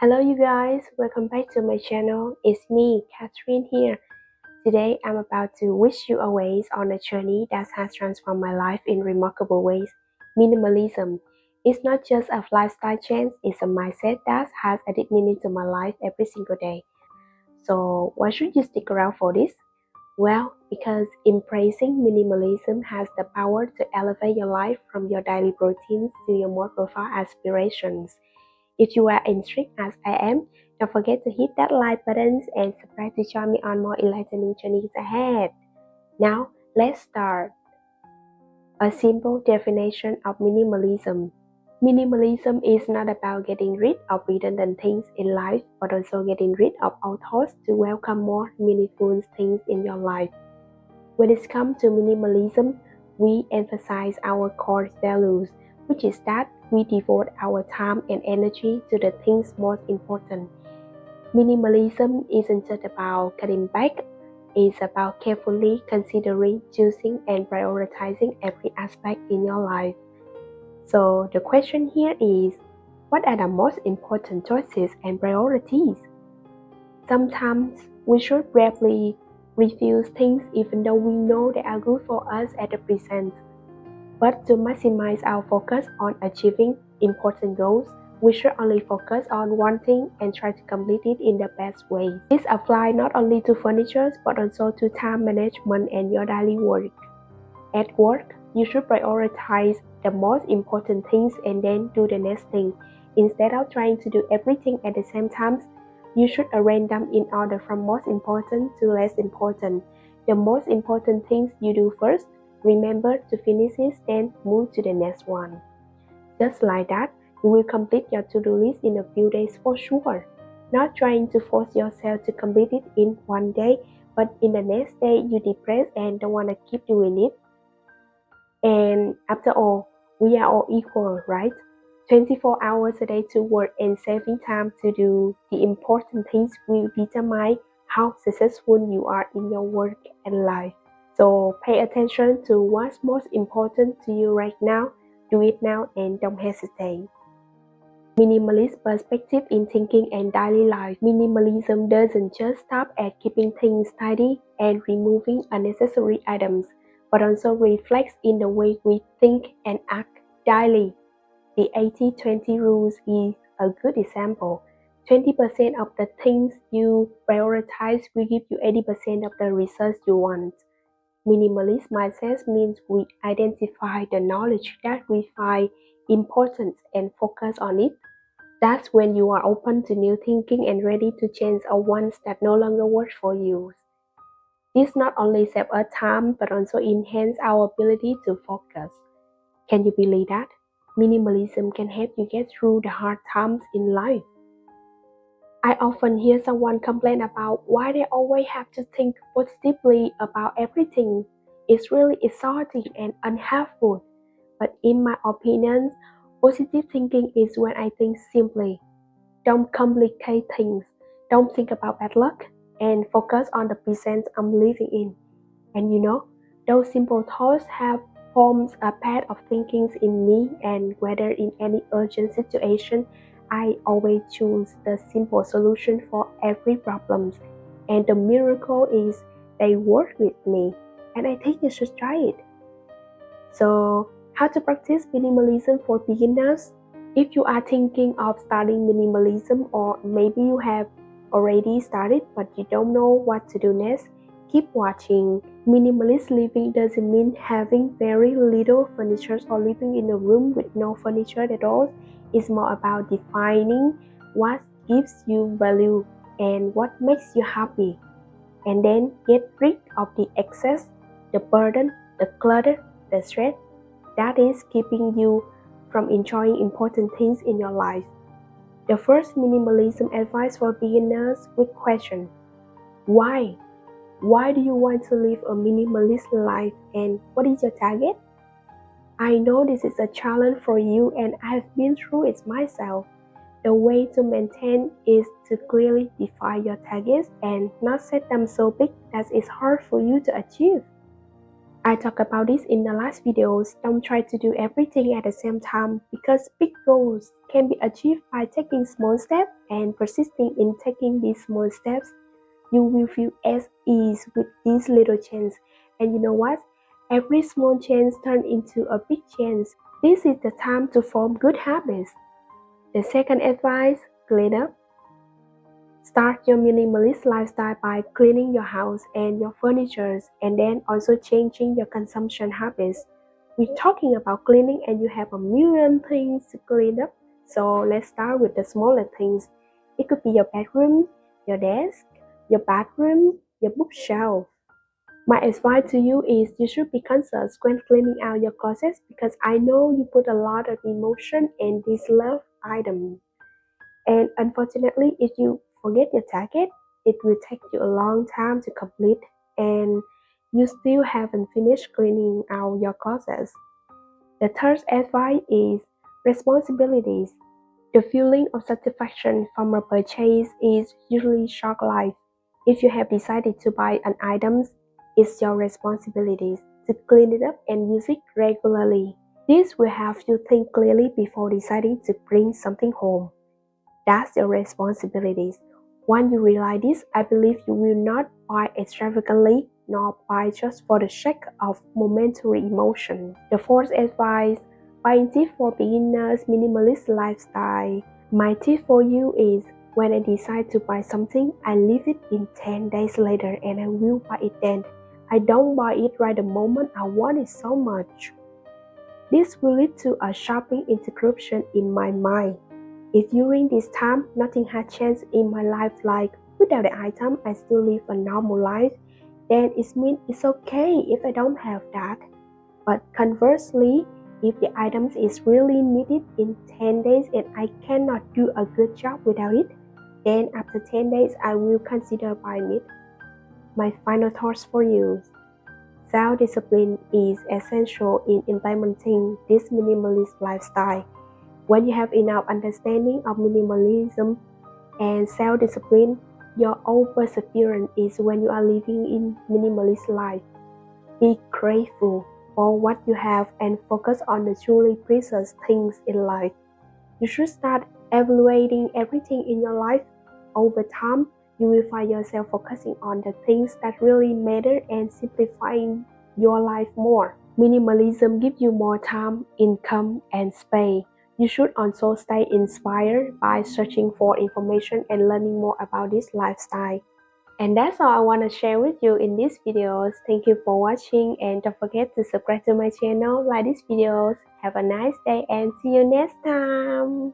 Hello you guys, welcome back to my channel. It's me, Catherine here. Today I'm about to wish you a ways on a journey that has transformed my life in remarkable ways. Minimalism. It's not just a lifestyle change, it's a mindset that has added meaning to my life every single day. So why should you stick around for this? Well, because embracing minimalism has the power to elevate your life from your daily routines to your more profound aspirations. If you are intrigued as I am, don't forget to hit that like button and subscribe to join me on more enlightening journeys ahead. Now, let's start. A simple definition of minimalism. Minimalism is not about getting rid of redundant things in life, but also getting rid of old thoughts to welcome more meaningful things in your life. When it comes to minimalism, we emphasize our core values, which is that we devote our time and energy to the things most important. Minimalism isn't just about cutting back, it's about carefully considering, choosing, and prioritizing every aspect in your life. So the question here is, what are the most important choices and priorities? Sometimes we should bravely refuse things even though we know they are good for us at the present. But to maximize our focus on achieving important goals, we should only focus on one thing and try to complete it in the best way. This applies not only to furniture but also to time management and your daily work. At work, you should prioritize the most important things and then do the next thing. Instead of trying to do everything at the same time, you should arrange them in order from most important to less important. The most important things you do first, remember to finish it, then move to the next one. Just like that, you will complete your to-do list in a few days for sure. Not trying to force yourself to complete it in one day, but in the next day you depressed and don't want to keep doing it. And after all, we are all equal, right? 24 hours a day to work and saving time to do the important things will determine how successful you are in your work and life. So pay attention to what's most important to you right now. Do it now and don't hesitate. Minimalist perspective in thinking and daily life. Minimalism doesn't just stop at keeping things tidy and removing unnecessary items, but also reflects in the way we think and act daily. The 80-20 rule is a good example. 20% of the things you prioritize will give you 80% of the results you want. Minimalist mindset means we identify the knowledge that we find important and focus on it. That's when you are open to new thinking and ready to change a ones that no longer work for you. This not only saves us time but also enhance our ability to focus. Can you believe that? Minimalism can help you get through the hard times in life. I often hear someone complain about why they always have to think positively about everything. It's really exhausting and unhelpful. But in my opinion, positive thinking is when I think simply. Don't complicate things. Don't think about bad luck and focus on the present I'm living in. And those simple thoughts have formed a path of thinking in me, and whether in any urgent situation, I always choose the simple solution for every problem. And the miracle is they work with me, and I think you should try it. So, how to practice minimalism for beginners? If you are thinking of starting minimalism, or maybe you have already started but you don't know what to do next, keep watching. Minimalist living doesn't mean having very little furniture or living in a room with no furniture at all. It's more about defining what gives you value and what makes you happy. And then get rid of the excess, the burden, the clutter, the stress that is keeping you from enjoying important things in your life. The first minimalism advice for beginners with question: why? Why do you want to live a minimalist life and what is your target? I know this is a challenge for you and I've been through it myself. The way to maintain is to clearly define your targets and not set them so big that it's hard for you to achieve. I talked about this in the last videos. Don't try to do everything at the same time because big goals can be achieved by taking small steps and persisting in taking these small steps. You will feel at ease with these little changes. And you know what? Every small change turns into a big change. This is the time to form good habits. The second advice, clean up. Start your minimalist lifestyle by cleaning your house and your furniture and then also changing your consumption habits. We're talking about cleaning and you have a million things to clean up. So let's start with the smaller things. It could be your bedroom, your desk, your bathroom, your bookshelf. My advice to you is you should be conscious when cleaning out your closet because I know you put a lot of emotion in these love items. And unfortunately, if you forget your target, it will take you a long time to complete and you still haven't finished cleaning out your closets. The third advice is responsibilities. The feeling of satisfaction from a purchase is usually short-lived. If you have decided to buy an item, it's your responsibilities to clean it up and use it regularly. This will help you think clearly before deciding to bring something home. That's your responsibilities. Once you realize this, I believe you will not buy extravagantly nor buy just for the sake of momentary emotion. The fourth advice, buying tip for beginners minimalist lifestyle. My tip for you is when I decide to buy something, I leave it in 10 days later and I will buy it then. I don't buy it right the moment I want it so much. This will lead to a shopping interruption in my mind. If during this time nothing has changed in my life, like without the item I still live a normal life, then it means it's okay if I don't have that. But conversely, if the item is really needed in 10 days and I cannot do a good job without it, then after 10 days I will consider buying it. My final thoughts for you. Self-discipline is essential in implementing this minimalist lifestyle. When you have enough understanding of minimalism and self-discipline, your own perseverance is when you are living in minimalist life. Be grateful for what you have and focus on the truly precious things in life. You should start evaluating everything in your life. Over time, you will find yourself focusing on the things that really matter and simplifying your life more. Minimalism gives you more time, income, and space. You should also stay inspired by searching for information and learning more about this lifestyle. And that's all I want to share with you in these videos. Thank you for watching and don't forget to subscribe to my channel, like these videos. Have a nice day and see you next time.